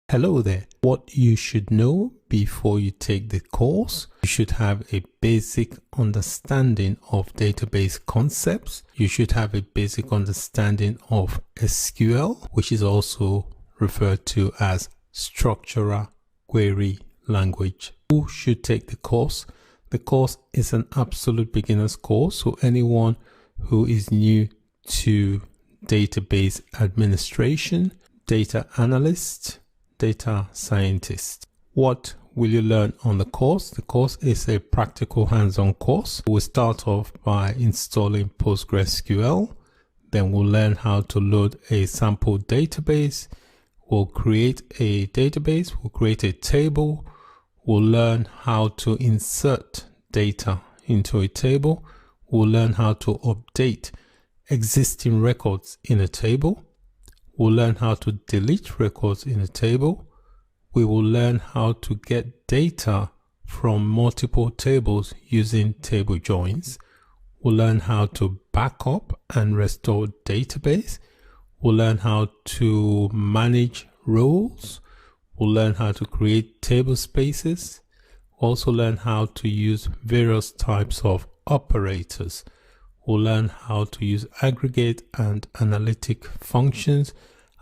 Hello there. What you should know before you take the course: you should have a basic understanding of database concepts. You should have a basic understanding of SQL, which is also referred to as structural query language. Who should take the course? The course is an absolute beginner's course, so anyone who is new to database administration, data analyst, data scientist. What will you learn on the course? The course is a practical hands-on course. We'll start off by installing PostgreSQL. Then we'll learn how to load a sample database. We'll create a database. We'll create a table. We'll learn how to insert data into a table. We'll learn how to update existing records in a table. We'll learn how to delete records in a table. We will learn how to get data from multiple tables using table joins. We'll learn how to back up and restore database. We'll learn how to manage roles. We'll learn how to create table spaces. We'll also learn how to use various types of operators. We'll learn how to use aggregate and analytic functions,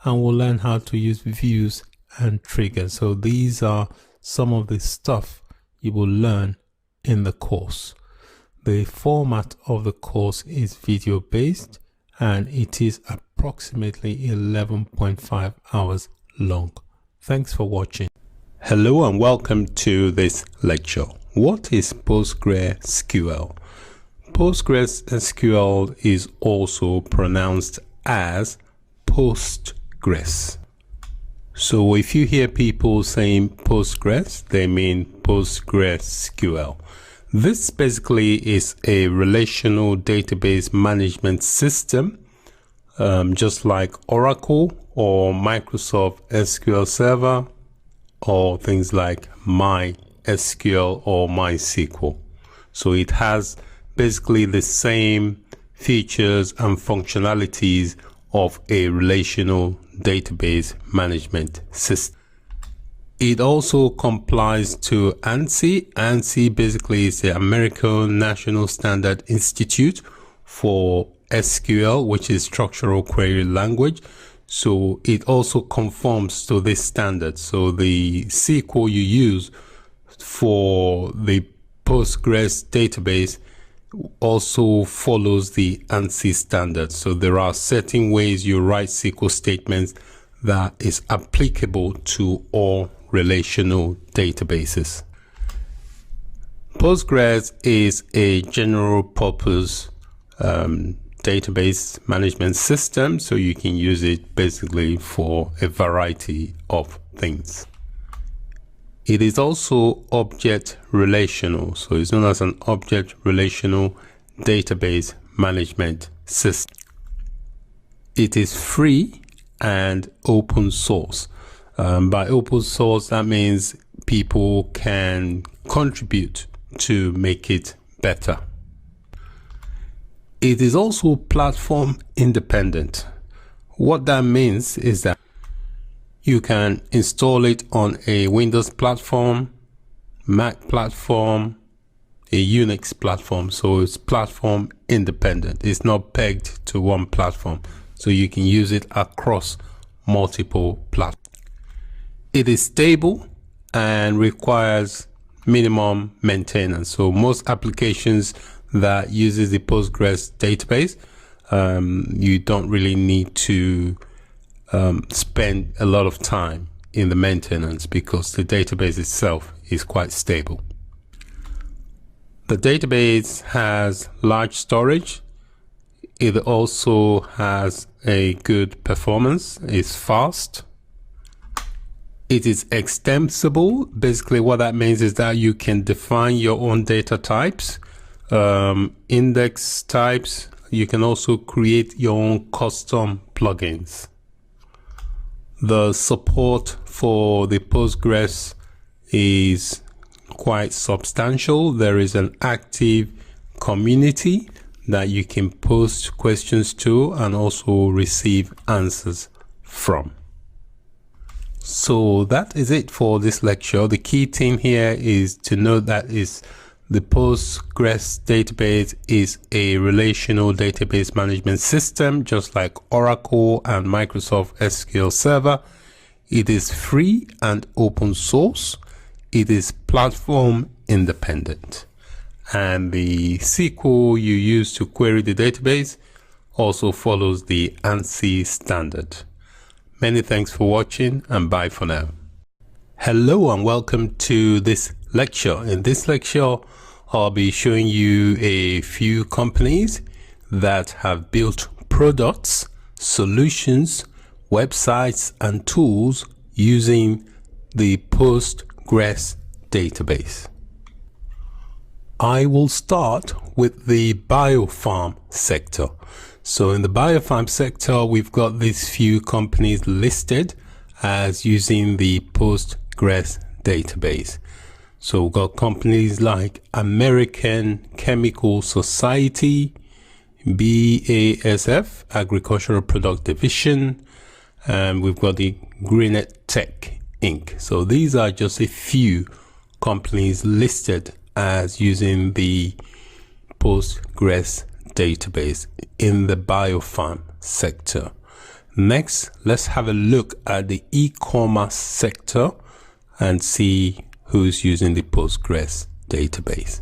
and we'll learn how to use views and triggers. So these are some of the stuff you will learn in the course. The format of the course is video based, and it is approximately 11.5 hours long. Thanks for watching. Hello and welcome to this lecture. What is PostgreSQL? PostgreSQL is also pronounced as Postgres. So if you hear people saying Postgres, they mean PostgreSQL. This basically is a relational database management system, just like Oracle or Microsoft SQL Server, or things like MySQL or MySQL. So it has basically the same features and functionalities of a relational database management system. It also complies to ANSI. ANSI basically is the American National Standard Institute for SQL, which is structural query language. So it also conforms to this standard. So the SQL you use for the Postgres database also follows the ANSI standard. So there are certain ways you write SQL statements that is applicable to all relational databases. Postgres is a general purpose database management system, so you can use it basically for a variety of things. It is also object relational, so it's known as an object relational database management system. It is free and open source. By open source, that means people can contribute to make it better. It is also platform independent. What that means is that you can install it on a Windows platform, Mac platform, a Unix platform. So it's platform independent. It's not pegged to one platform. So you can use it across multiple platforms. It is stable and requires minimum maintenance. So most applications that uses the Postgres database, you don't really need to spend a lot of time in the maintenance because the database itself is quite stable. The database has large storage. It also has a good performance. It's fast. It is extensible. Basically what that means is that you can define your own data types, index types. You can also create your own custom plugins. The support for the Postgres is quite substantial. There is an active community that you can post questions to and also receive answers from. So that is it for this lecture. The key thing here is to note that the Postgres database is a relational database management system, just like Oracle and Microsoft SQL Server. It is free and open source. It is platform independent. And the SQL you use to query the database also follows the ANSI standard. Many thanks for watching, and bye for now. Hello and welcome to this lecture. In this lecture, I'll be showing you a few companies that have built products, solutions, websites, and tools using the Postgres database. I will start with the biopharm sector. So in the biopharm sector, we've got these few companies listed as using the Postgres database. So we've got companies like American Chemical Society, BASF, Agricultural Product Division, and we've got the Greenet Tech Inc. So these are just a few companies listed as using the Postgres database in the biopharm sector. Next, let's have a look at the e-commerce sector and see who's using the Postgres database.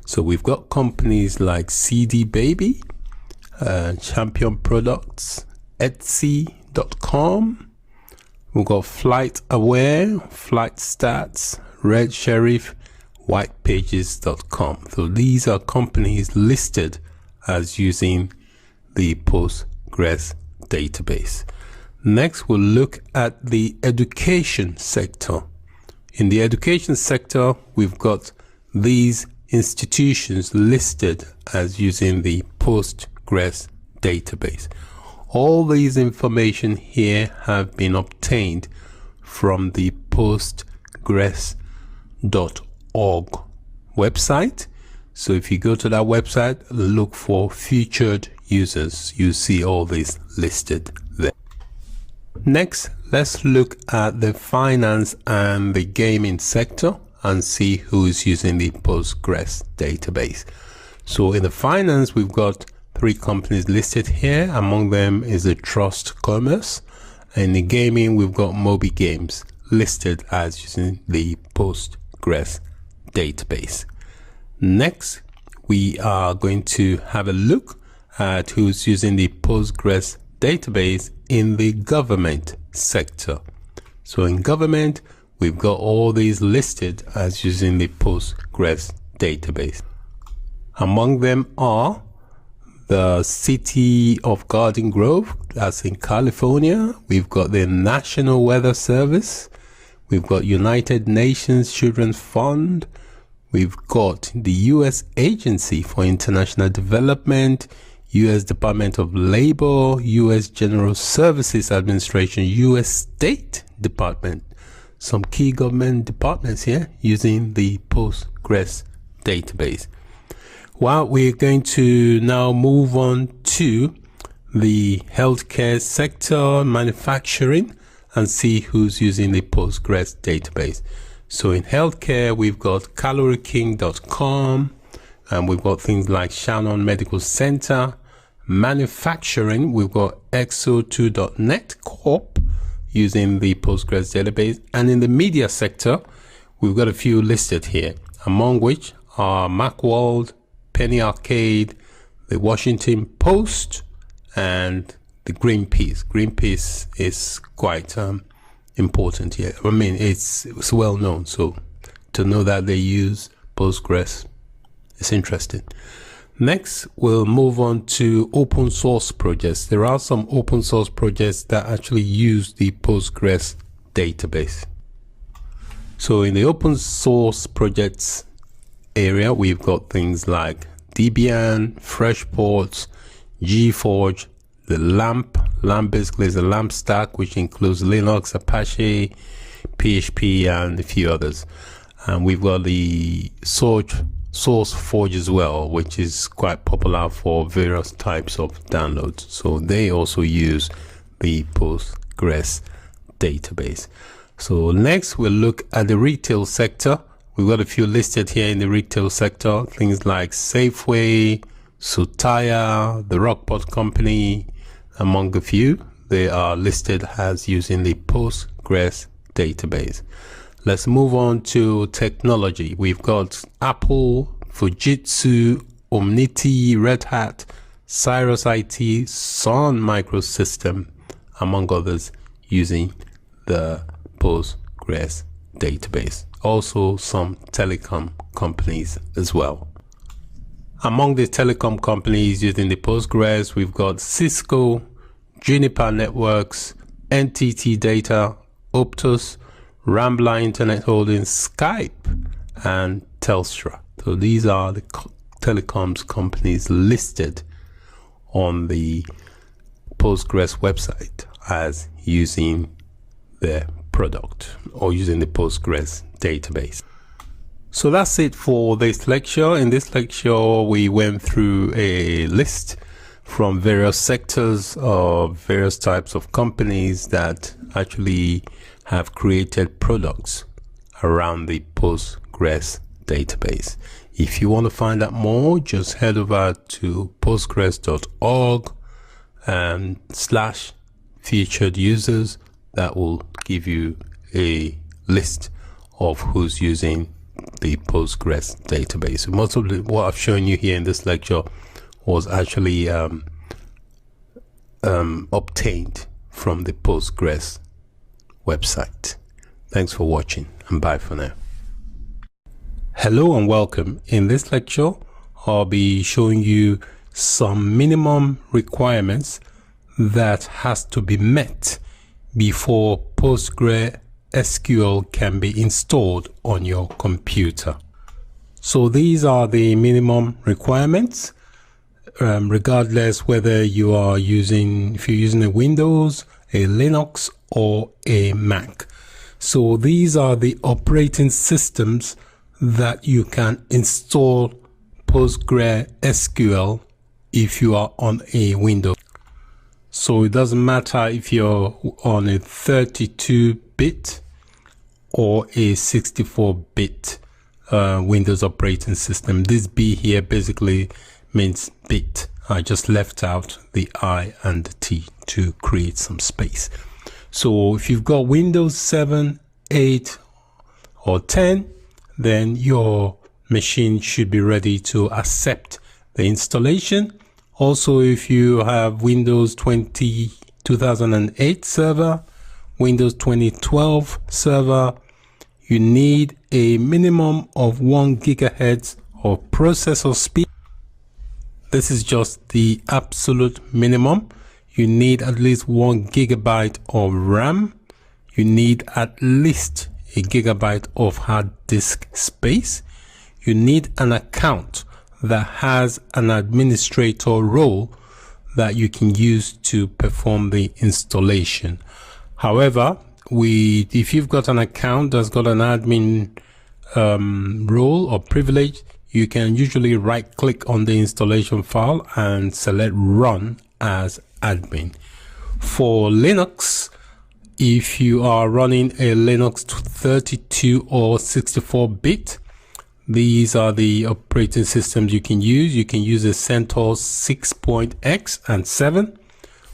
So we've got companies like CD Baby, Champion Products, Etsy.com. We've got Flight Aware, Flight Stats, Red Sheriff, Whitepages.com. So these are companies listed as using the Postgres database. Next, we'll look at the education sector. In the education sector, we've got these institutions listed as using the Postgres database. All these information here have been obtained from the postgres.org website. So if you go to that website, look for featured users, you see all these listed there. Next, let's look at the finance and the gaming sector and see who is using the Postgres database. So in the finance, we've got three companies listed here. Among them is the Trust Commerce. In the gaming, we've got Moby Games listed as using the Postgres database. Next, we are going to have a look at who's using the Postgres database in the government sector. So in government, we've got all these listed as using the Postgres database. Among them are the City of Garden Grove, that's in California. We've got the National Weather Service. We've got United Nations Children's Fund. We've got the U.S. Agency for International Development, U.S. Department of Labor, U.S. General Services Administration, U.S. State Department. Some key government departments here using the Postgres database. Well, we're going to now move on to the healthcare sector, manufacturing, and see who's using the Postgres database. So in healthcare, we've got calorieking.com, and we've got things like Shannon Medical Center. Manufacturing, we've got exo2.net Corp using the Postgres database. And in the media sector, we've got a few listed here, among which are Macworld, Penny Arcade, the Washington Post, and the Greenpeace. Greenpeace is quite important here. I mean, it's well known, so to know that they use Postgres is interesting. Next, we'll move on to open source projects. There are some open source projects that actually use the Postgres database. So in the open source projects area, we've got things like Debian, FreshPorts, GForge, the LAMP. LAMP basically is a LAMP stack, which includes Linux, Apache, PHP, and a few others. And we've got the SourceForge as well, which is quite popular for various types of downloads. So they also use the Postgres database. So next we'll look at the retail sector. We've got a few listed here in the retail sector, things like Safeway, Sutaya, the Rockport Company, among a few. They are listed as using the Postgres database. Let's move on to technology. We've got Apple, Fujitsu, Omnity, Red Hat, Cyrus IT, Sun Microsystem, among others, using the Postgres database. Also some telecom companies as well. Among the telecom companies using the Postgres, we've got Cisco, Juniper Networks, NTT Data, Optus, Rambler Internet Holdings, Skype, and Telstra. So these are the telecoms companies listed on the Postgres website as using their product or using the Postgres database. So that's it for this lecture. In this lecture, we went through a list from various sectors of various types of companies that actually have created products around the Postgres database. If you want to find out more, just head over to postgres.org and /featured users. That will give you a list of who's using the Postgres database. Most of what I've shown you here in this lecture was actually obtained from the Postgres website. Thanks for watching, and bye for now. Hello and welcome. In this lecture, I'll be showing you some minimum requirements that has to be met before PostgreSQL can be installed on your computer. So these are the minimum requirements, regardless whether if you're using a Windows, a Linux, or a Mac. So these are the operating systems that you can install PostgreSQL if you are on a Windows. So it doesn't matter if you're on a 32-bit or a 64-bit Windows operating system. This B here basically means bit. I just left out the I and the T to create some space. So if you've got Windows 7, 8, or 10, then your machine should be ready to accept the installation. Also, if you have Windows 2008 server, Windows 2012 server, you need a minimum of 1 gigahertz of processor speed. This is just the absolute minimum. You need at least 1 gigabyte of RAM. You need at least a gigabyte of hard disk space. You need an account that has an administrator role that you can use to perform the installation. However, if you've got an account that's got an admin role or privilege, you can usually right click on the installation file and select run as admin. For Linux, if you are running a Linux 32 or 64-bit, these are the operating systems you can use. You can use a CentOS 6.x and 7,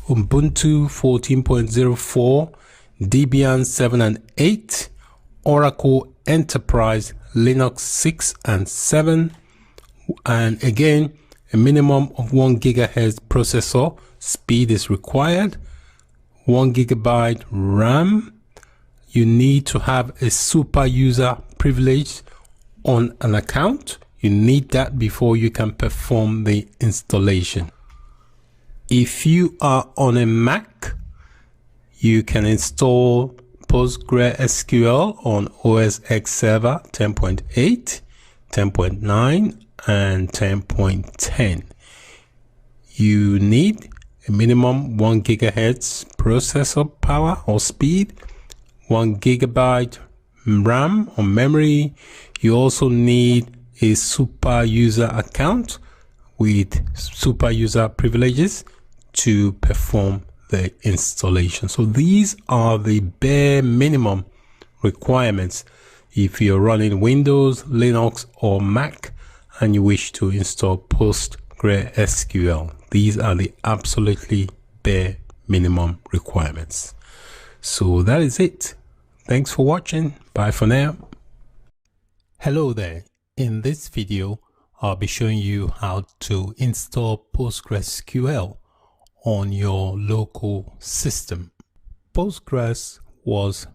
Ubuntu 14.04, Debian 7 and 8, Oracle Enterprise Linux 6 and 7, and again, a minimum of 1 gigahertz processor speed is required, 1 gigabyte RAM. You need to have a super user privilege on an account. You need that before you can perform the installation. If you are on a Mac, you can install PostgreSQL on OS X Server 10.8, 10.9, and 10.10. You need a minimum 1 gigahertz processor power or speed, 1 gigabyte RAM or memory. You also need a super user account with super user privileges to perform the installation. So these are the bare minimum requirements if you're running Windows, Linux, or Mac and you wish to install PostgreSQL. These are the absolutely bare minimum requirements. So that is it. Thanks for watching. Bye for now. Hello there. In this video, I'll be showing you how to install PostgreSQL on your local system. Postgres was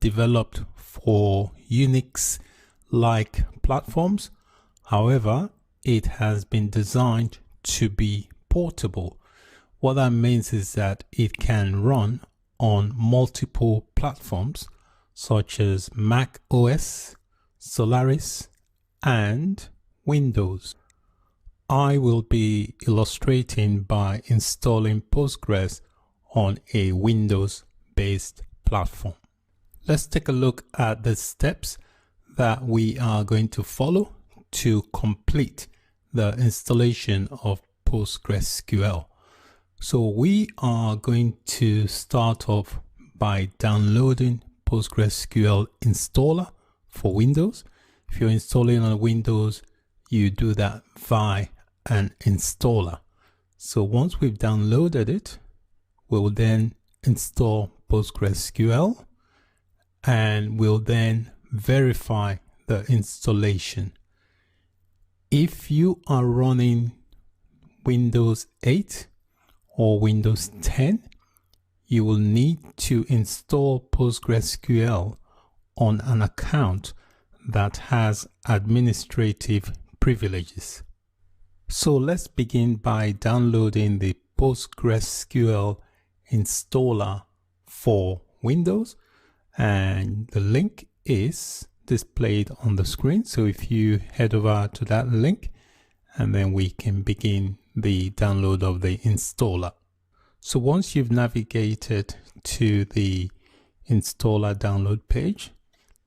developed for Unix-like platforms. However, it has been designed to be portable. What that means is that it can run on multiple platforms such as Mac OS, Solaris, and Windows. I will be illustrating by installing Postgres on a Windows-based platform. Let's take a look at the steps that we are going to follow to complete the installation of PostgreSQL. So we are going to start off by downloading PostgreSQL installer for Windows. If you're installing on Windows, you do that via an installer. So once we've downloaded it, we'll then install PostgreSQL and we'll then verify the installation. If you are running Windows 8 or Windows 10, you will need to install PostgreSQL on an account that has administrative privileges. So let's begin by downloading the PostgreSQL installer for Windows, and the link is displayed on the screen. So if you head over to that link, and then we can begin the download of the installer. So once you've navigated to the installer download page,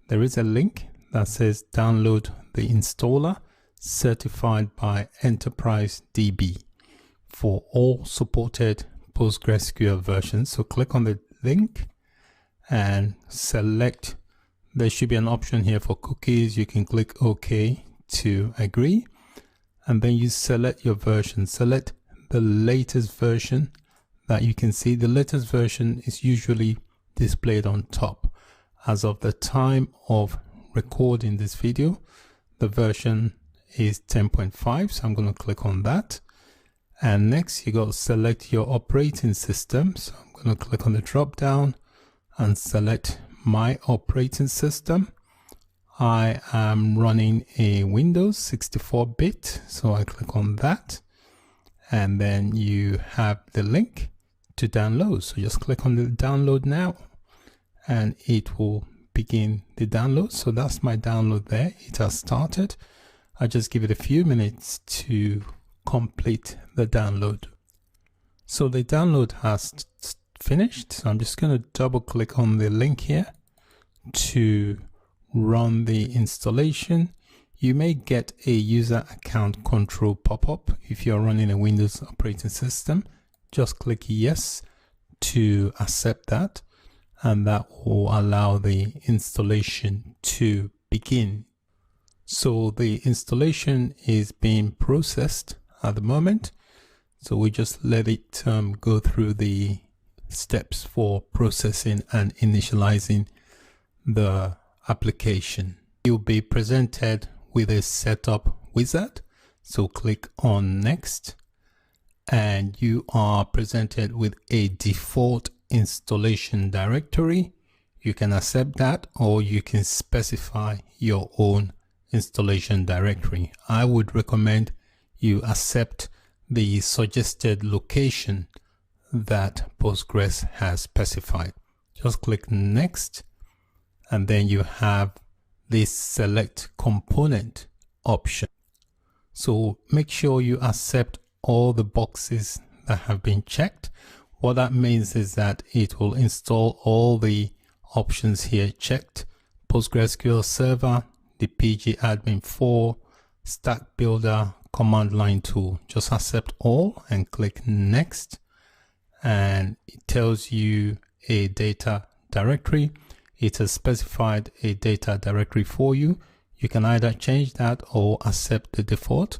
there is a link that says download the installer certified by Enterprise DB for all supported PostgreSQL versions. So click on the link and select. There should be an option here for cookies. You can click OK to agree, and then you select your version. Select the latest version that you can see. The latest version is usually displayed on top. As of the time of recording this video, the version is 10.5, so I'm going to click on that. And next you got to select your operating system. So I'm going to click on the drop down and select my operating system. I am running a Windows 64-bit, so I click on that, and then you have the link to download. So just click on the download now and it will begin the download. So that's my download there. It has started. I just give it a few minutes to complete the download. So the download has finished. So I'm just going to double click on the link here to run the installation. You may get a user account control pop-up if you're running a Windows operating system. Just click yes to accept that, and that will allow the installation to begin. So the installation is being processed at the moment. So we just let it go through the steps for processing and initializing the application. You'll be presented with a setup wizard. So click on next, and you are presented with a default installation directory. You can accept that, or you can specify your own installation directory. I would recommend you accept the suggested location that Postgres has specified. Just click next, and then you have this select component option. So make sure you accept all the boxes that have been checked. What that means is that it will install all the options here checked: PostgreSQL Server, the pgadmin 4, Stack Builder, command line tool. Just accept all and click next, and it tells you a data directory. it has specified a data directory for you. You can either change that or accept the default.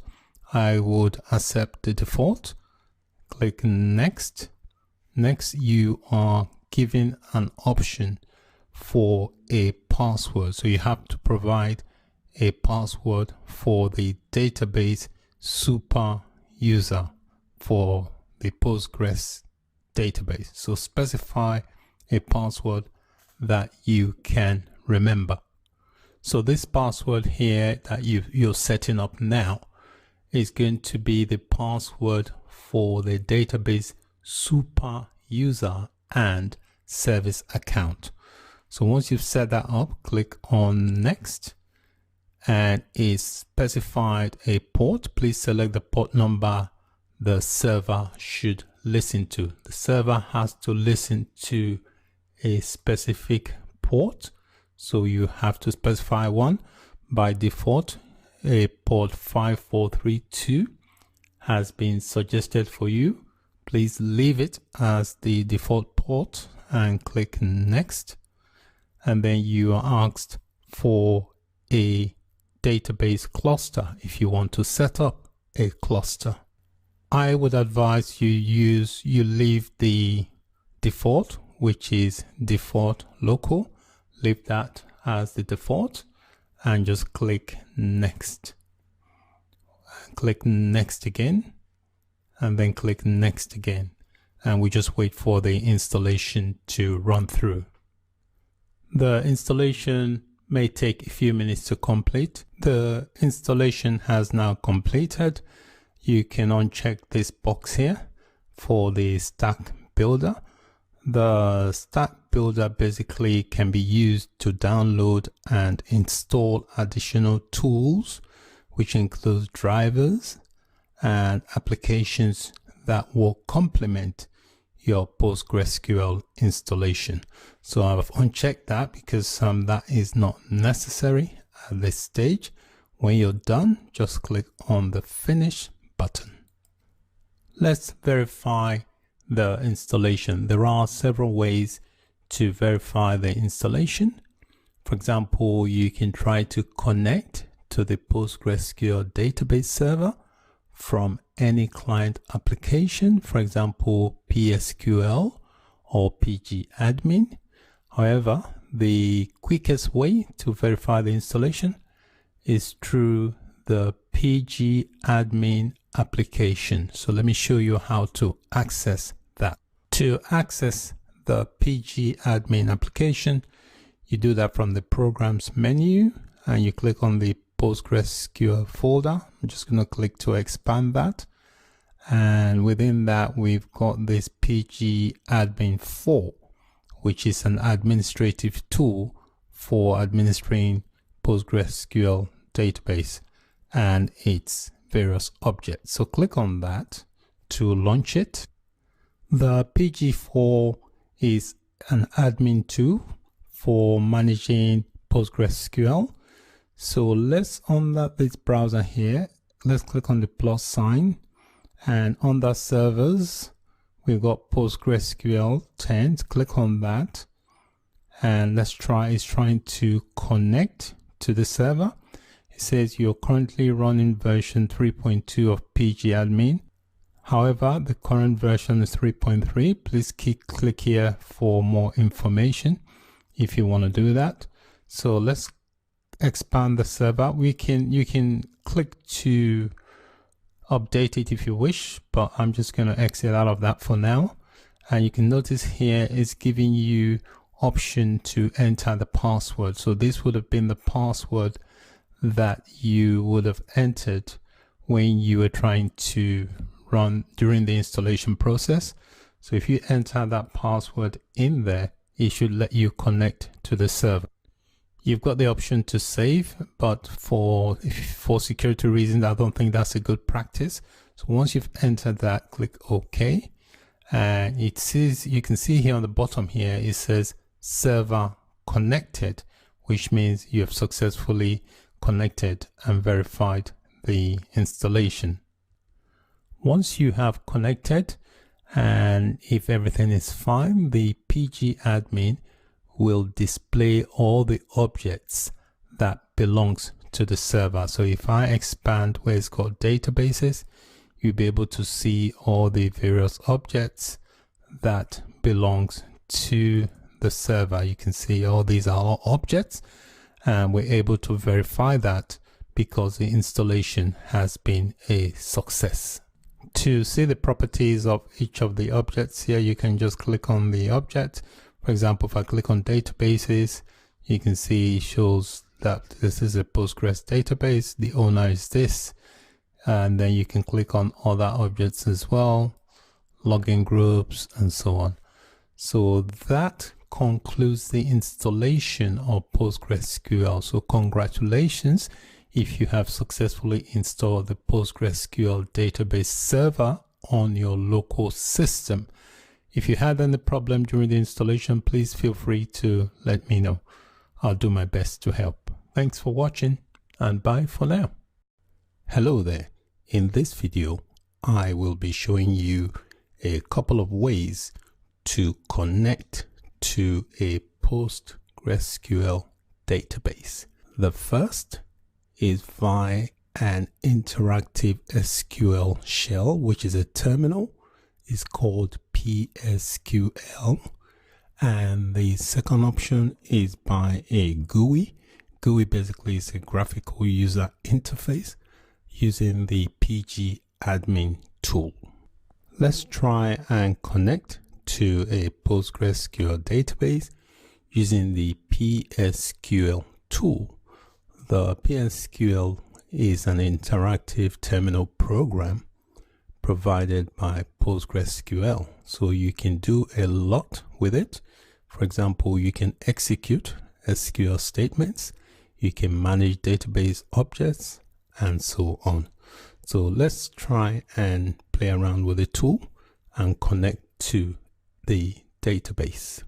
I would accept the default. Click next. Next, you are given an option for a password. So you have to provide a password for the database super user for the Postgres database. So specify a password that you can remember. So this password here that you're setting up now is going to be the password for the database super user and service account. So once you've set that up, click on next, and it's specified a port. Please select the port number the server should listen to. The server has to listen to a specific port, so you have to specify one. By default, a port 5432 has been suggested for you. Please leave it as the default port and click next. And then you are asked for a database cluster if you want to set up a cluster. I would advise you leave the default, which is default local. Leave that as the default and just click next. Click next again, and then click next again. And we just wait for the installation to run through. The installation may take a few minutes to complete. The installation has now completed. You can uncheck this box here for the stack builder. The stack builder basically can be used to download and install additional tools, which includes drivers and applications that will complement your PostgreSQL installation. So I've unchecked that because that is not necessary at this stage. When you're done, just click on the finish button. Let's verify the installation. There are several ways to verify the installation. For example, you can try to connect to the PostgreSQL database server from any client application, for example, PSQL or pgadmin. However, the quickest way to verify the installation is through the pgadmin application. So let me show you how to access that. To access the pgadmin application, you do that from the programs menu and you click on the PostgreSQL folder. I'm just going to click to expand that, and within that we've got this pgadmin 4, which is an administrative tool for administering PostgreSQL database and its various objects. So click on that to launch it. The pg4 is an admin tool for managing PostgreSQL. So let's under this browser here, let's click on the plus sign, and under servers we've got PostgreSQL 10. Click on that and let's try. It's trying to connect to the server. It says you're currently running version 3.2 of pgadmin. However, the current version is 3.3. Please click here for more information if you want to do that. So let's expand the server. You can click to update it if you wish, but I'm just going to exit out of that for now. And you can notice here it's giving you option to enter the password. So this would have been the password that you would have entered when you were trying to run during the installation process. So if you enter that password in there, it should let you connect to the server. You've got the option to save, but for security reasons, I don't think that's a good practice. So once you've entered that, click OK. And it says, you can see here on the bottom here, it says server connected, which means you have successfully connected and verified the installation. Once you have connected, and if everything is fine, the pgadmin will display all the objects that belongs to the server. So if I expand where it's called databases, you'll be able to see all the various objects that belongs to the server. You can see all these are all objects, and we're able to verify that because the installation has been a success. To see the properties of each of the objects here, you can just click on the object. For example, if I click on databases, you can see it shows that this is a Postgres database. The owner is this, and then you can click on other objects as well, login groups, and so on. So that concludes the installation of PostgreSQL. So congratulations if you have successfully installed the PostgreSQL database server on your local system. If you had any problem during the installation, please feel free to let me know. I'll do my best to help. Thanks for watching, and bye for now. Hello there. In this video, I will be showing you a couple of ways to connect to a PostgreSQL database. The first is via an interactive SQL shell, which is a terminal. It's called PSQL. And the second option is by a GUI. GUI basically is a graphical user interface using the PG admin tool. Let's try and connect to a PostgreSQL database using the PSQL tool. The PSQL is an interactive terminal program provided by PostgreSQL. So you can do a lot with it. For example, you can execute SQL statements, you can manage database objects, and so on. So let's try and play around with the tool and connect to the database.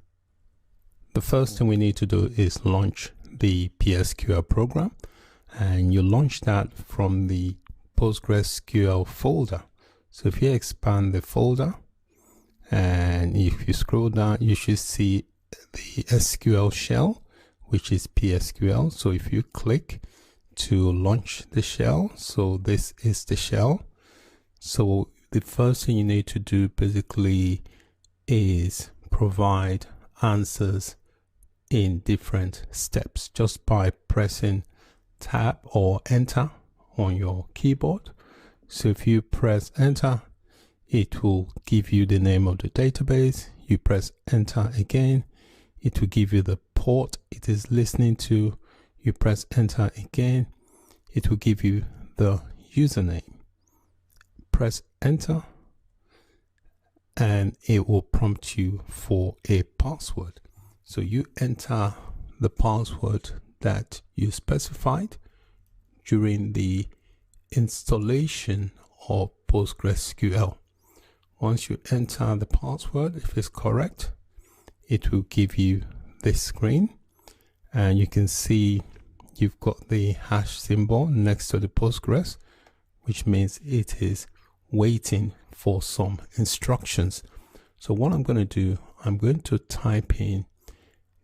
The first thing we need to do is launch the PSQL program, and you launch that from the PostgreSQL folder. So if you expand the folder and if you scroll down, you should see the SQL shell, which is PSQL. So if you click to launch the shell, so this is the shell. So the first thing you need to do basically is provide answers in different steps just by pressing tab or enter on your keyboard. So if you press enter, it will give you the name of the database. You press enter again, it will give you the port it is listening to. You press enter again, it will give you the username. Press enter and it will prompt you for a password. So you enter the password that you specified during the installation of PostgreSQL. Once you enter the password, if it's correct, it will give you this screen, and you can see you've got the hash symbol next to the Postgres, which means it is waiting for some instructions. So what I'm going to do, I'm going to type in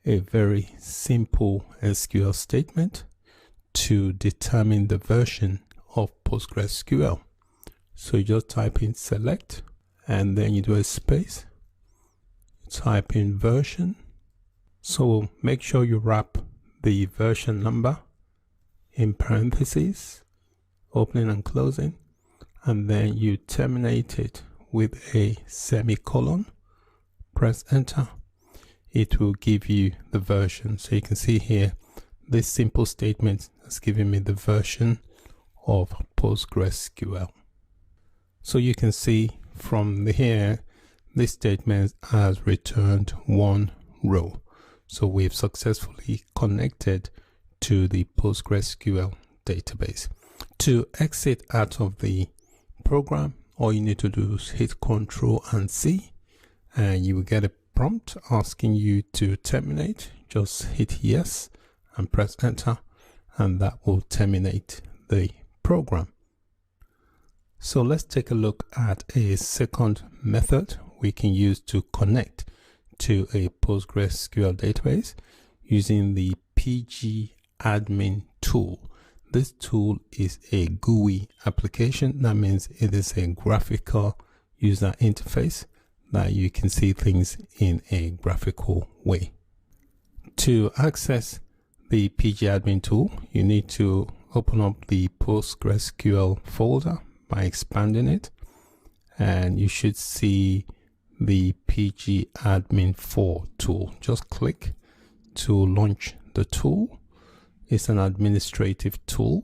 a very simple SQL statement to determine the version of PostgreSQL. So you just type in select and then you do a space, type in version. So make sure you wrap the version number in parentheses, opening and closing, and then you terminate it with a semicolon. Press enter. It will give you the version. So you can see here, this simple statement has given me the version of PostgreSQL. So you can see from here, this statement has returned one row. So we've successfully connected to the PostgreSQL database. To exit out of the program, all you need to do is hit Ctrl and C, and you will get a prompt asking you to terminate. Just hit yes and press enter, and that will terminate the program. So let's take a look at a second method we can use to connect to a PostgreSQL database using the pgadmin tool. This tool is a GUI application. That means it is a graphical user interface that you can see things in a graphical way. To access the pgadmin tool, you need to open up the PostgreSQL folder by expanding it, and you should see the pgadmin4 tool. Just click to launch the tool. It's an administrative tool,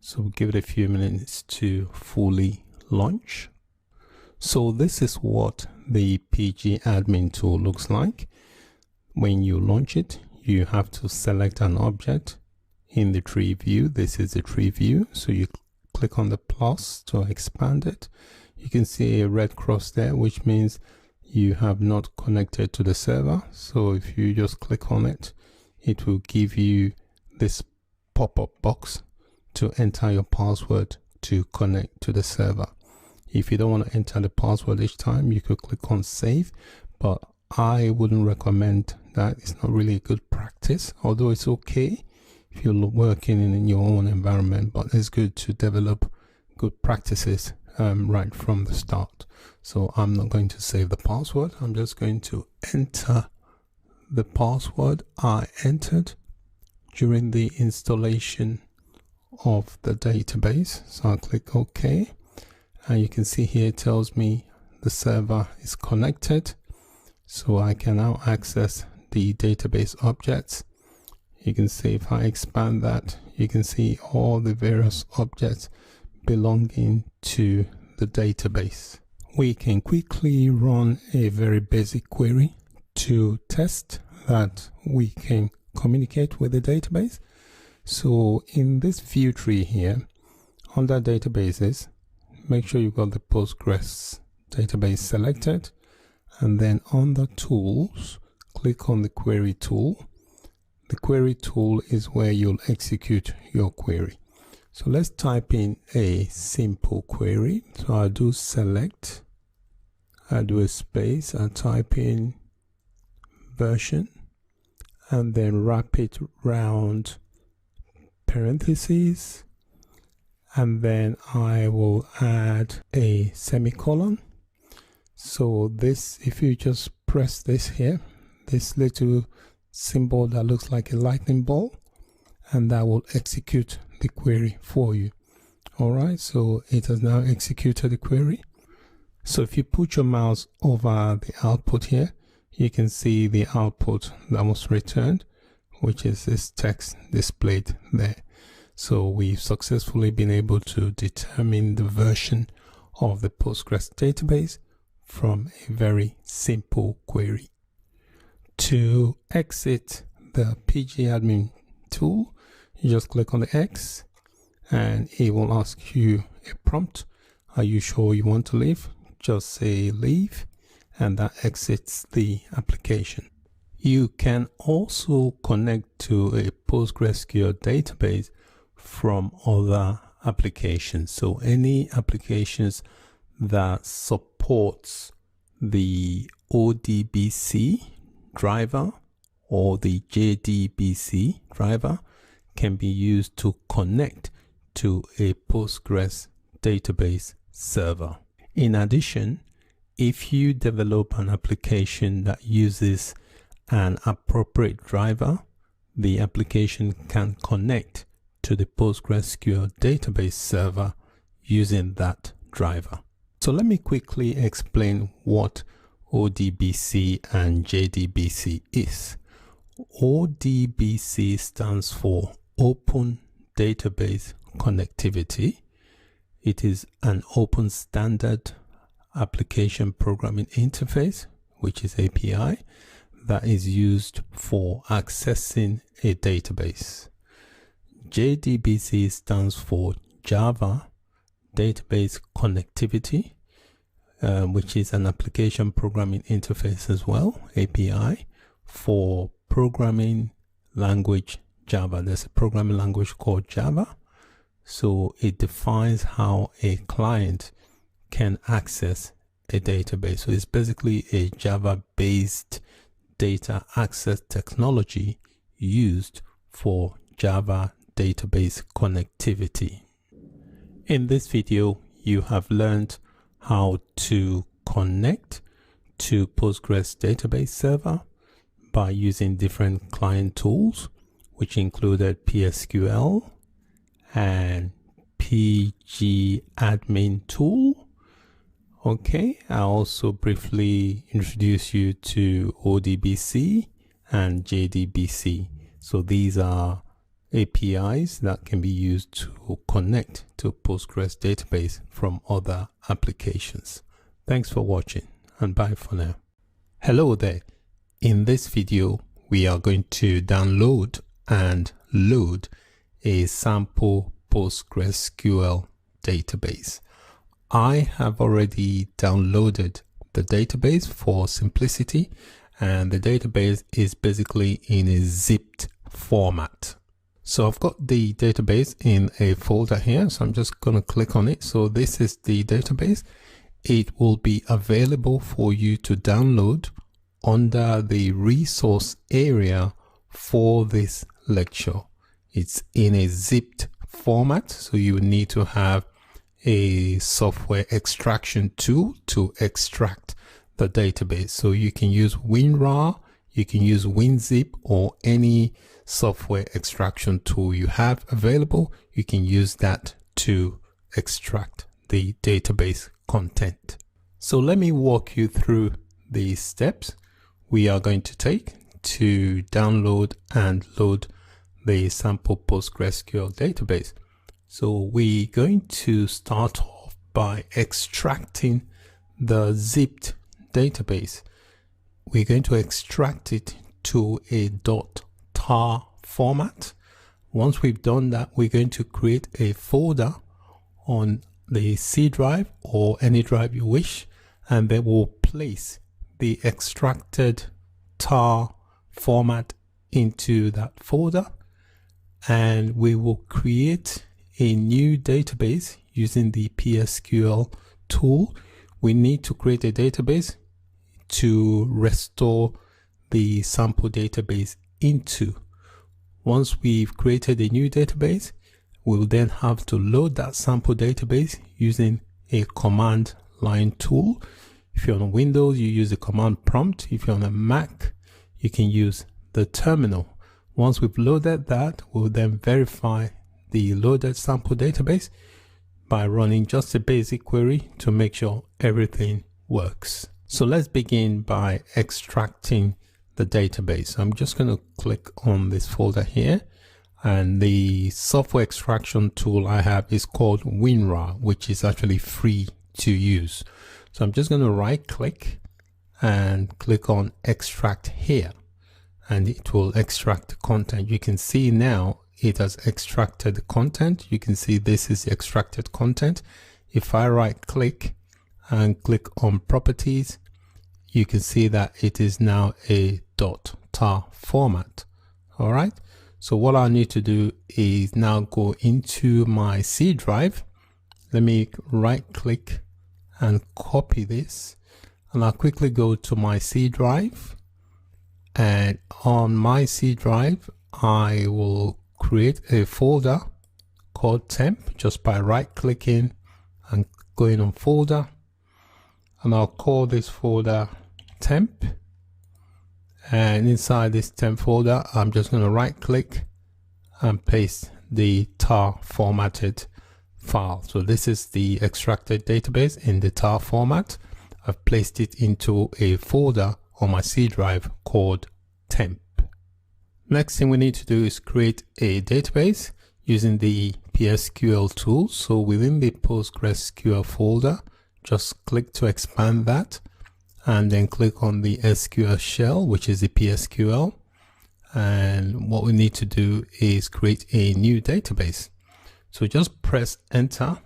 so we'll give it a few minutes to fully launch. So this is what the pgadmin tool looks like. When you launch it, you have to select an object in the tree view. This is the tree view, so you click on the plus to expand it. You can see a red cross there, which means you have not connected to the server. So if you just click on it, it will give you this pop-up box to enter your password to connect to the server. If you don't want to enter the password each time, you could click on save, but I wouldn't recommend that. It's not really a good practice, although it's okay if you're working in your own environment, but it's good to develop good practices right from the start. So I'm not going to save the password. I'm just going to enter the password I entered during the installation of the database. So I'll click OK, and you can see here it tells me the server is connected, so I can now access the database objects. You can see if I expand that, you can see all the various objects belonging to the database. We can quickly run a very basic query to test that we can communicate with the database. So in this view tree here, under databases, make sure you've got the Postgres database selected, and then under tools, click on the query tool. The query tool is where you'll execute your query. So let's type in a simple query. So I'll do select, I'll do a space, I'll type in version, and then wrap it round parentheses, and then I will add a semicolon. So this, if you just press this here, this little symbol that looks like a lightning bolt, and that will execute the query for you. All right, so it has now executed the query. So if you put your mouse over the output here, you can see the output that was returned, which is this text displayed there. So we've successfully been able to determine the version of the Postgres database from a very simple query. To exit the pgadmin tool, you just click on the X, and it will ask you a prompt. Are you sure you want to leave? Just say leave, and that exits the application. You can also connect to a PostgreSQL database from other applications. So any applications that supports the ODBC driver or the JDBC driver can be used to connect to a Postgres database server. In addition, if you develop an application that uses an appropriate driver, the application can connect to the PostgreSQL database server using that driver. So let me quickly explain what ODBC and JDBC is. ODBC stands for Open Database Connectivity. It is an open standard application programming interface, which is API, that is used for accessing a database. JDBC stands for Java Database Connectivity, which is an application programming interface as well, API, for programming language Java. There's a programming language called Java. So it defines how a client can access a database. So it's basically a Java-based data access technology used for Java database connectivity. In this video, you have learned how to connect to Postgres database server by using different client tools, which included PSQL and pgadmin tool. Okay, I also briefly introduce you to ODBC and JDBC. So these are APIs that can be used to connect to Postgres database from other applications. Thanks for watching and bye for now. Hello there. In this video, we are going to download and load a sample PostgreSQL database. I have already downloaded the database for simplicity, and the database is basically in a zipped format. So I've got the database in a folder here, so I'm just going to click on it. So this is the database. It will be available for you to download under the resource area for this lecture. It's in a zipped format, so you need to have a software extraction tool to extract the database. So you can use WinRAR, you can use WinZip, or any software extraction tool you have available. You can use that to extract the database content. So let me walk you through the steps we are going to take to download and load the sample PostgreSQL database. So we're going to start off by extracting the zipped database. We're going to extract it to a .tar format. Once we've done that, we're going to create a folder on the C drive or any drive you wish, and then we'll place the extracted tar format into that folder, and we will create a new database using the PSQL tool. We need to create a database to restore the sample database into. Once we've created a new database, we'll then have to load that sample database using a command line tool. If you're on Windows, you use the command prompt. If you're on a Mac, you can use the terminal. Once we've loaded that, we'll then verify the loaded sample database by running just a basic query to make sure everything works. So let's begin by extracting the database. I'm just going to click on this folder here, and the software extraction tool I have is called WinRAR, which is actually free to use. So I'm just going to right click and click on extract here, and it will extract the content. You can see now it has extracted the content. You can see this is the extracted content. If I right click and click on properties, you can see that it is now a .tar format. All right. So what I need to do is now go into my C drive. Let me right click and copy this, and I'll quickly go to my C drive, and on my C drive I will create a folder called temp just by right clicking and going on folder, and I'll call this folder temp, and inside this temp folder I'm just going to right click and paste the tar formatted file. So this is the extracted database in the tar format. I've placed it into a folder on my C drive called temp. Next thing we need to do is create a database using the PSQL tool. So within the PostgreSQL folder, just click to expand that, and then click on the SQL shell, which is the PSQL. And what we need to do is create a new database. So just press enter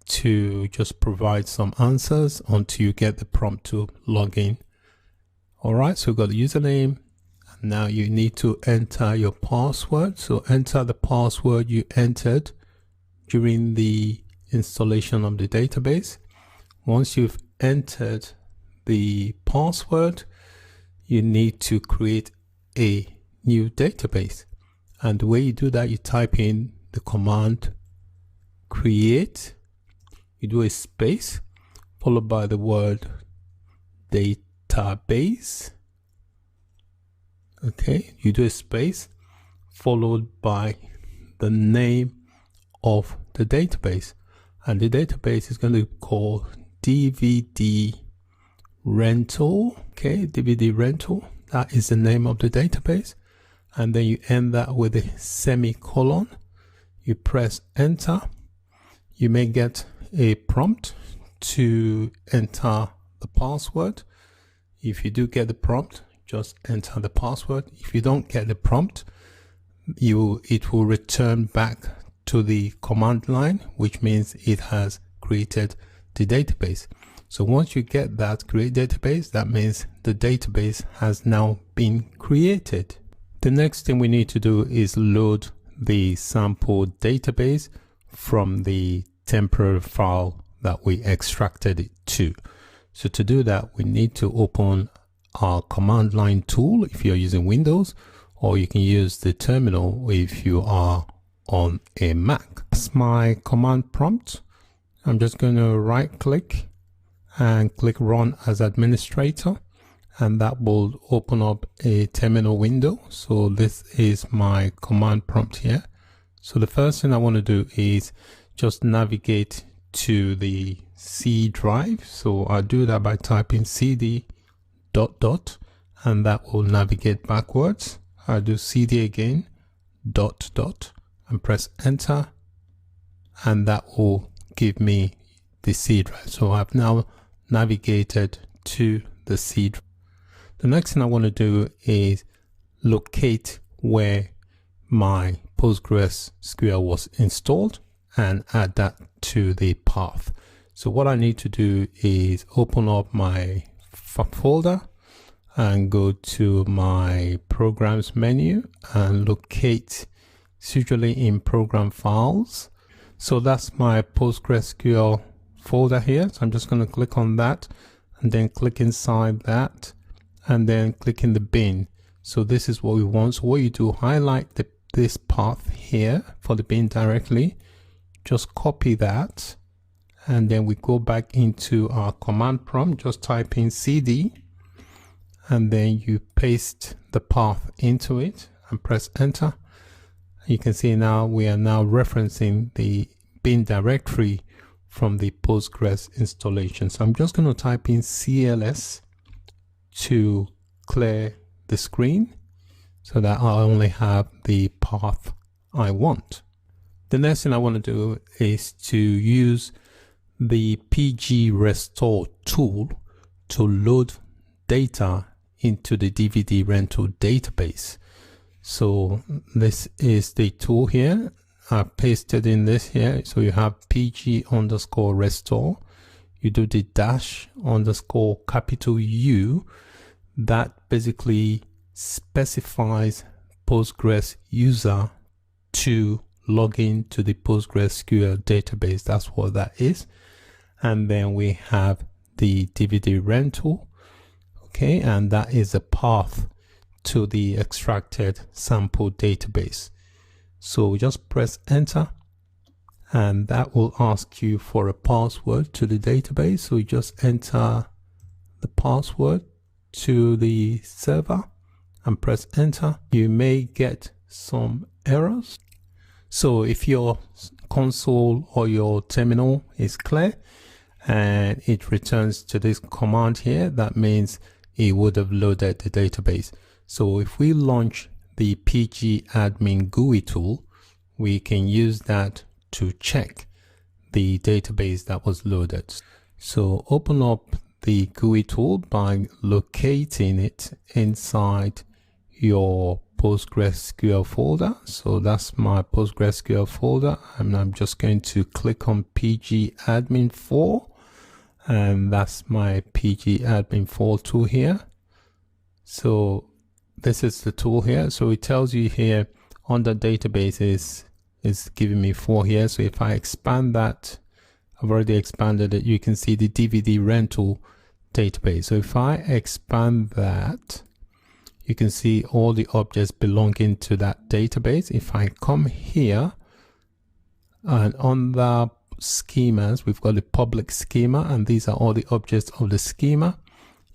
to just provide some answers until you get the prompt to log in. All right, so we've got the username. Now you need to enter your password. So enter the password you entered during the installation of the database. Once you've entered the password, you need to create a new database. And the way you do that, you type in the command create, you do a space followed by the word database. Okay, you do a space followed by the name of the database, and the database is going to be called DVD rental. Okay, DVD rental, that is the name of the database. And then you end that with a semicolon. You press enter. You may get a prompt to enter the password. If you do get the prompt, just enter the password. If you don't get the prompt, it will return back to the command line, which means it has created the database. So once you get that create database, that means the database has now been created. The next thing we need to do is load the sample database from the temporary file that we extracted it to. So to do that, we need to open our command line tool if you're using Windows, or you can use the terminal if you are on a Mac. That's my command prompt. I'm just going to right click and click run as administrator, and that will open up a terminal window. So this is my command prompt here. So the first thing I want to do is just navigate to the C drive. So I'll do that by typing cd ... and that will navigate backwards. I'll do cd again ... and press enter, and that will give me the C drive. So I've now navigated to the C drive. The next thing I want to do is locate where my PostgreSQL was installed and add that to the path. So what I need to do is open up my folder and go to my programs menu and locate, it's usually in program files. So that's my PostgreSQL folder here. So I'm just going to click on that and then click inside that and then click in the bin. So this is what we want. So what you do, highlight this path here for the bin directly, just copy that, and then we go back into our command prompt, just type in cd, and then you paste the path into it and press enter. You can see now we are now referencing the bin directory from the Postgres installation. So I'm just going to type in CLS to clear the screen so that I only have the path I want. The next thing I want to do is to use the PG Restore tool to load data into the DVD rental database. So this is the tool here. I pasted in this here. So you have PG_restore. You do the --U. That basically specifies Postgres user to log in to the PostgreSQL database. That's what that is. And then we have the DVD rental. Okay, and that is a path to the extracted sample database. So just press enter, and that will ask you for a password to the database. So you just enter the password to the server and press enter. You may get some errors. So if your console or your terminal is clear and it returns to this command here, that means it would have loaded the database. So if we launch the PG admin GUI tool, we can use that to check the database that was loaded. So open up the GUI tool by locating it inside your PostgreSQL folder. So that's my PostgreSQL folder, and I'm just going to click on PG admin 4, and that's my PG admin 4 tool here. So this is the tool here. So it tells you here under databases is giving me 4 here. So if I expand that I've already expanded it. You can see the DVD rental database. So if I expand that, you can see all the objects belonging to that database. If I come here and on the schemas, we've got the public schema, and these are all the objects of the schema.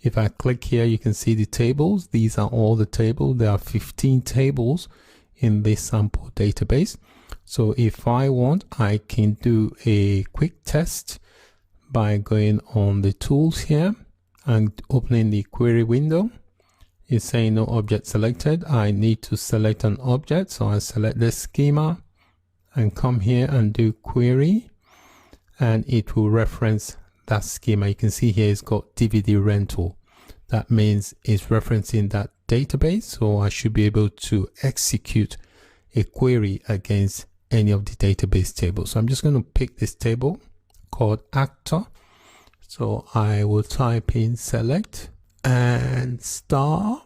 If I click here, you can see the tables. These are all the tables. There are 15 tables in this sample database. So if I want, I can do a quick test by going on the tools here and opening the query window. It's saying no object selected. I need to select an object. So I select this schema and come here and do query, and it will reference that schema. You can see here it's got DVD rental. That means it's referencing that database. So I should be able to execute a query against any of the database tables. So I'm just going to pick this table called actor. So I will type in select and star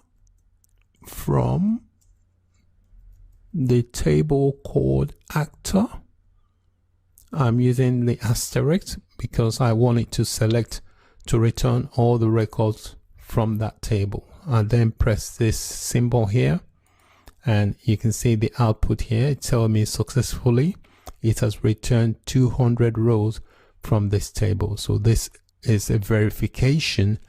from the table called actor. I'm using the asterisk because I want it to select to return all the records from that table. I then press this symbol here, and you can see the output here. It tells me successfully it has returned 200 rows from this table. So this is a verification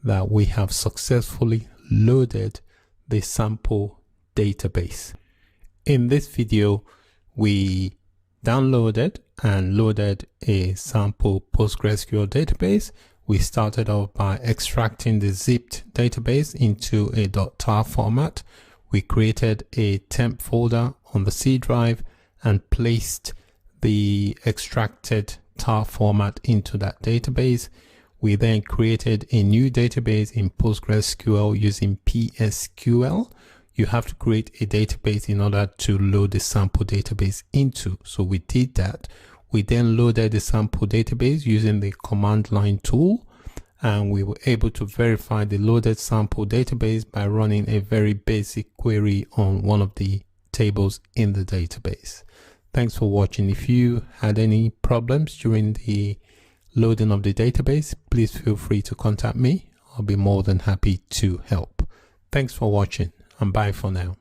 that we have successfully loaded the sample database. In this video, we downloaded and loaded a sample PostgreSQL database. We started off by extracting the zipped database into a .tar format. We created a temp folder on the C drive and placed the extracted tar format into that database. We then created a new database in PostgreSQL using PSQL. You have to create a database in order to load the sample database into. So we did that. We then loaded the sample database using the command line tool, and we were able to verify the loaded sample database by running a very basic query on one of the tables in the database. Thanks for watching. If you had any problems during the loading of the database, please feel free to contact me. I'll be more than happy to help. Thanks for watching, and bye for now.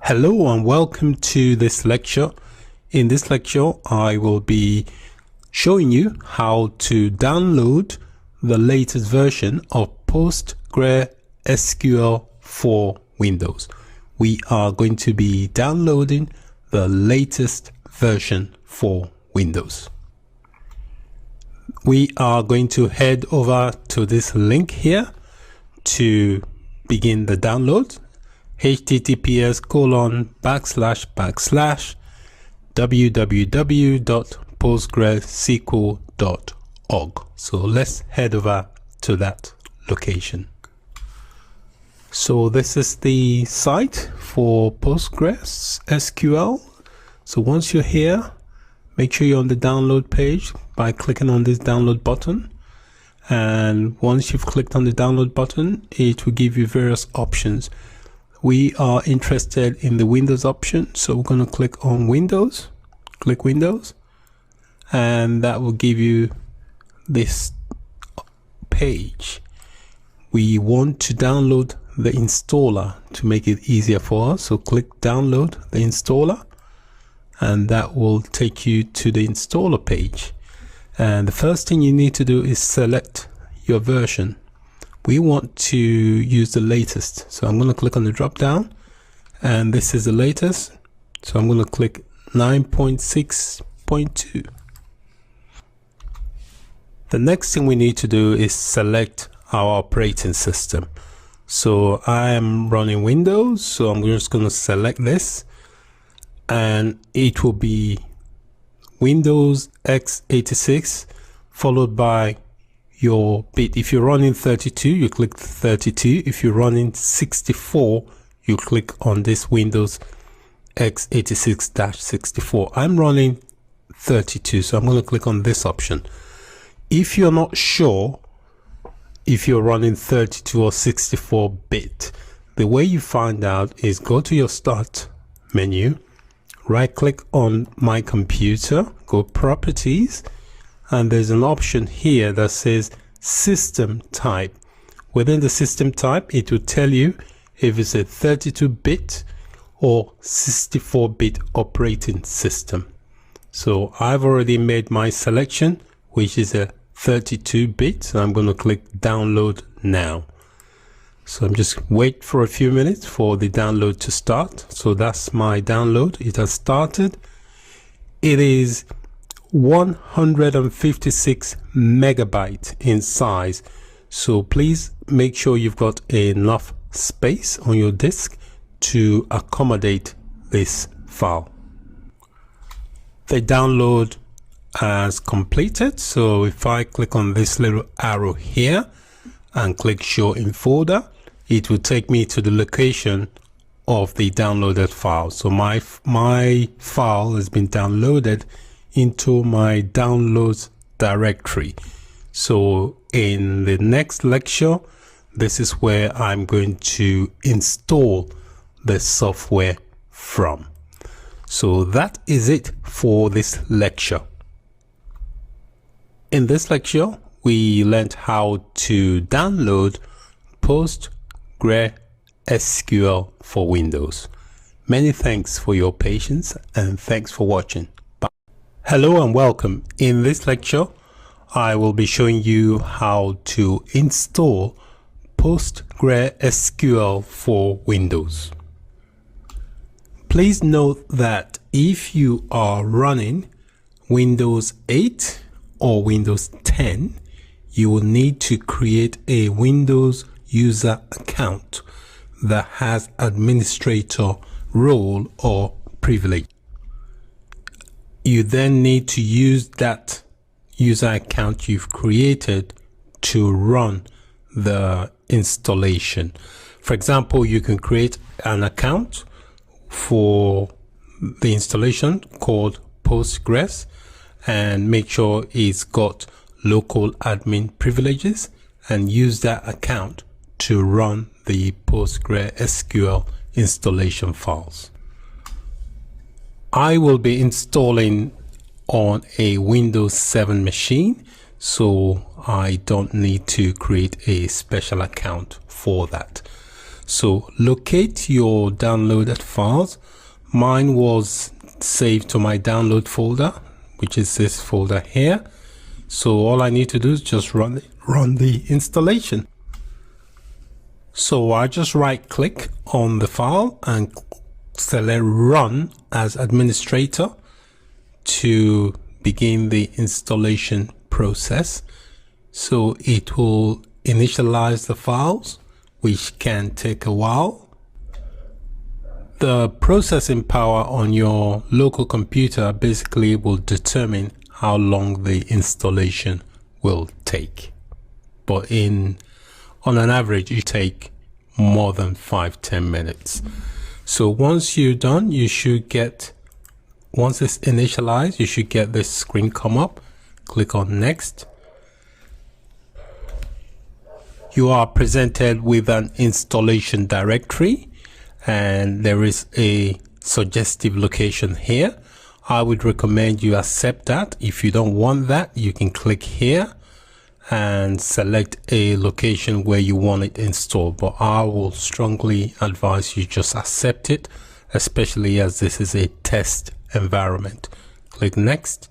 Hello and welcome to this lecture. In this lecture, I will be showing you how to download the latest version of PostgreSQL for Windows. We are going to be downloading the latest version for Windows. We are going to head over to this link here to begin the download. https://www.postgresql.org. So let's head over to that location. So this is the site for PostgreSQL. So once you're here, make sure you're on the download page by clicking on this download button. And once you've clicked on the download button, it will give you various options. We are interested in the Windows option, so we're going to click on Windows. Click Windows, and that will give you this page. We want to download the installer to make it easier for us, so click download the installer, and that will take you to the installer page. And the first thing you need to do is select your version. We want to use the latest, so I'm going to click on the drop down, and this is the latest, so I'm going to click 9.6.2. The next thing we need to do is select our operating system. So I am running Windows, so I'm just going to select this, and it will be Windows x86 followed by your bit. If you're running 32, you click 32. If you're running 64, you click on this Windows x86-64. I'm running 32, so I'm going to click on this option. If you're not sure if you're running 32 or 64 bit, the way you find out is go to your start menu, right click on my computer, go properties, and there's an option here that says system type. Within the system type, it will tell you if it's a 32-bit or 64-bit operating system. So I've already made my selection, which is a 32-bit. So I'm going to click download now. So I'm just wait for a few minutes for the download to start. So that's my download. It has started. It is 156 megabytes in size. So please make sure you've got enough space on your disk to accommodate this file. The download has completed. So if I click on this little arrow here and click show in folder, it will take me to the location of the downloaded file. So my file has been downloaded into my downloads directory. So in the next lecture, this is where I'm going to install the software from. So that is it for this lecture. In this lecture, we learned how to download PostgreSQL for Windows. Many thanks for your patience and thanks for watching. Bye. Hello and welcome. In this lecture, I will be showing you how to install PostgreSQL for Windows. Please note that if you are running Windows 8 or Windows 10, you will need to create a Windows user account that has administrator role or privilege. You then need to use that user account you've created to run the installation. For example, you can create an account for the installation called Postgres and make sure it's got local admin privileges and use that account to run the PostgreSQL installation files. I will be installing on a Windows 7 machine, so I don't need to create a special account for that. So locate your downloaded files. Mine was saved to my download folder, which is this folder here. So all I need to do is just run the installation. So I just right click on the file and select run as administrator to begin the installation process. So it will initialize the files, which can take a while. The processing power on your local computer basically will determine how long the installation will take. But on an average, it take more than 5-10 minutes. So once you're done, once it's initialized, you should get this screen come up. Click on next. You are presented with an installation directory and there is a suggestive location here. I would recommend you accept that. If you don't want that, you can click here and select a location where you want it installed, but I will strongly advise you just accept it, especially as this is a test environment. Click next.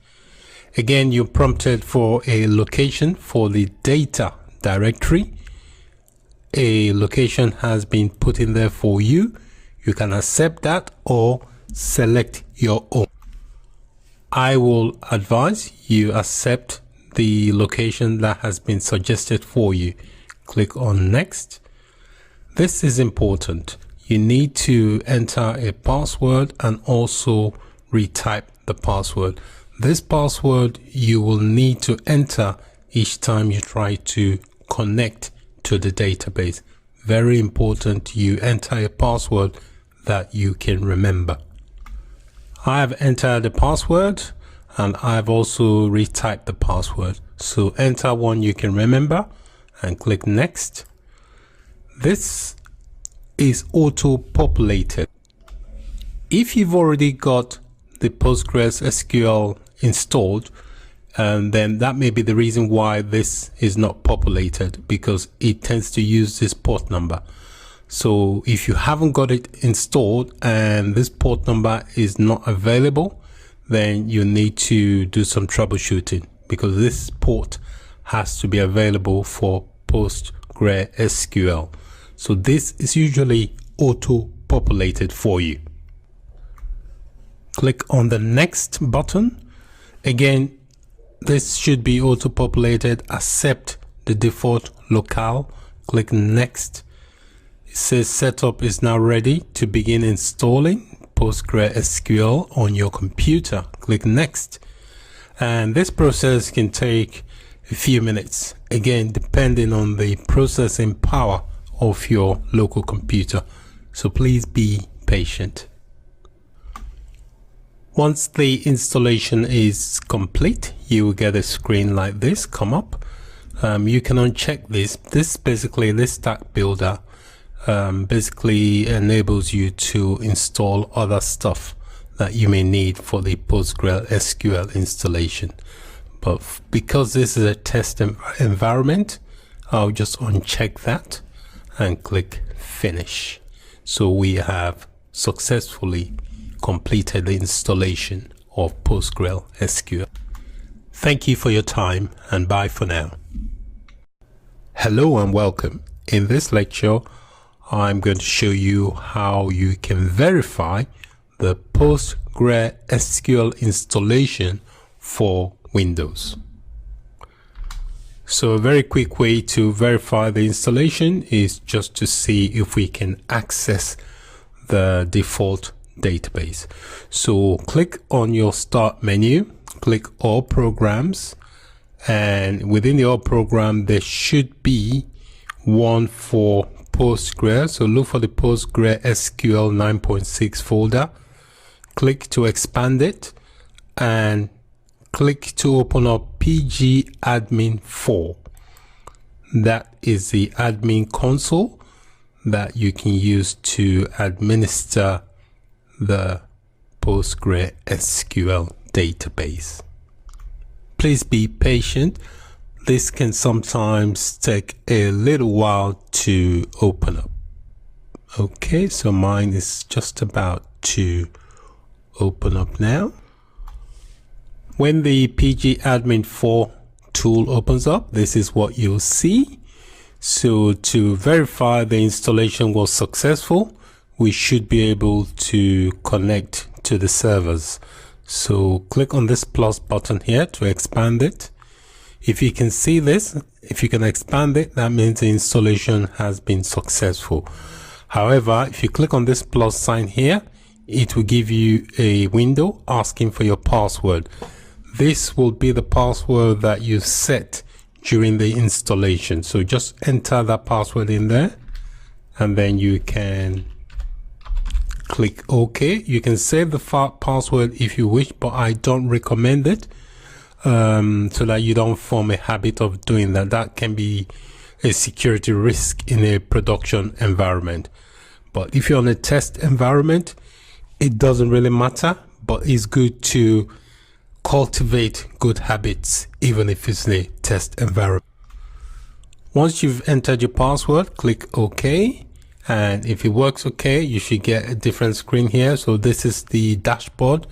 Again, you're prompted for a location for the data directory. A location has been put in there for you. You can accept that or select your own. I will advise you accept the location that has been suggested for you. Click on next. This is important. You need to enter a password and also retype the password. This password you will need to enter each time you try to connect to the database. Very important you enter a password that you can remember. I have entered the password and I've also retyped the password. So enter one you can remember and click next. This is auto-populated. If you've already got the PostgreSQL installed and then that may be the reason why this is not populated, because it tends to use this port number. So if you haven't got it installed and this port number is not available, then you need to do some troubleshooting, because this port has to be available for PostgreSQL. So this is usually auto populated for you. Click on the next button. Again, this should be auto populated. Accept the default locale. Click next. It says setup is now ready to begin installing PostgreSQL on your computer. Click next. And this process can take a few minutes, again depending on the processing power of your local computer, so please be patient. Once the installation is complete, you will get a screen like this come up. You can uncheck this. This stack builder basically enables you to install other stuff that you may need for the PostgreSQL installation. But because this is a test environment, I'll just uncheck that and click finish. So we have successfully completed the installation of PostgreSQL. Thank you for your time, and bye for now. Hello and welcome. In this lecture, I'm going to show you how you can verify the PostgreSQL installation for Windows. So a very quick way to verify the installation is just to see if we can access the default database. So click on your start menu, click all programs, and within the all program there should be one for Postgres. So look for the PostgreSQL 9.6 folder, click to expand it, and click to open up pgadmin 4. That is the admin console that you can use to administer the PostgreSQL database. Please be patient. This can sometimes take a little while to open up. Okay, so mine is just about to open up now. When the pgadmin 4 tool opens up, this is what you'll see. So to verify the installation was successful, we should be able to connect to the servers. So click on this plus button here to expand it. If you can see this, if you can expand it, that means the installation has been successful. However, if you click on this plus sign here, it will give you a window asking for your password. This will be the password that you set during the installation. So just enter that password in there, and then you can click OK. You can save the password if you wish, but I don't recommend it, so that you don't form a habit of doing that. That can be a security risk in a production environment. But if you're on a test environment, it doesn't really matter, but it's good to cultivate good habits even if it's a test environment. Once you've entered your password, click OK, and if it works okay, you should get a different screen here. So this is the dashboard.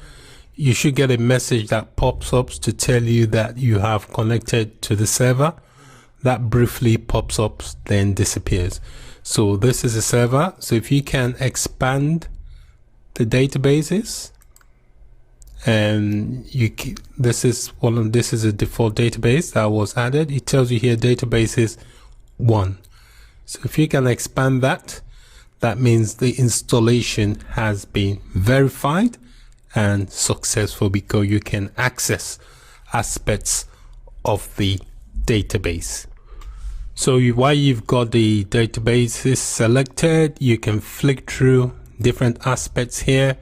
You should get a message that pops up to tell you that you have connected to the server. That briefly pops up, then disappears. So this is a server. So if you can expand the databases, and this is a default database that was added. It tells you here databases 1. So if you can expand that, that means the installation has been verified and successful, because you can access aspects of the database. So while you've got the databases selected, you can flick through different aspects here.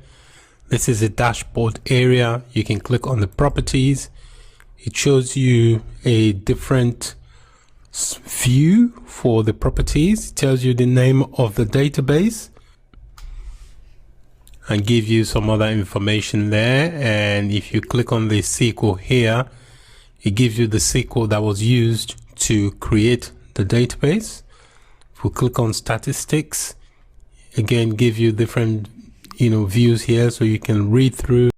This is a dashboard area. You can click on the properties. It shows you a different view for the properties. It tells you the name of the database and give you some other information there. And if you click on the SQL here, It gives you the SQL that was used to create the database. If we click on statistics, again, give you different views here, so you can read through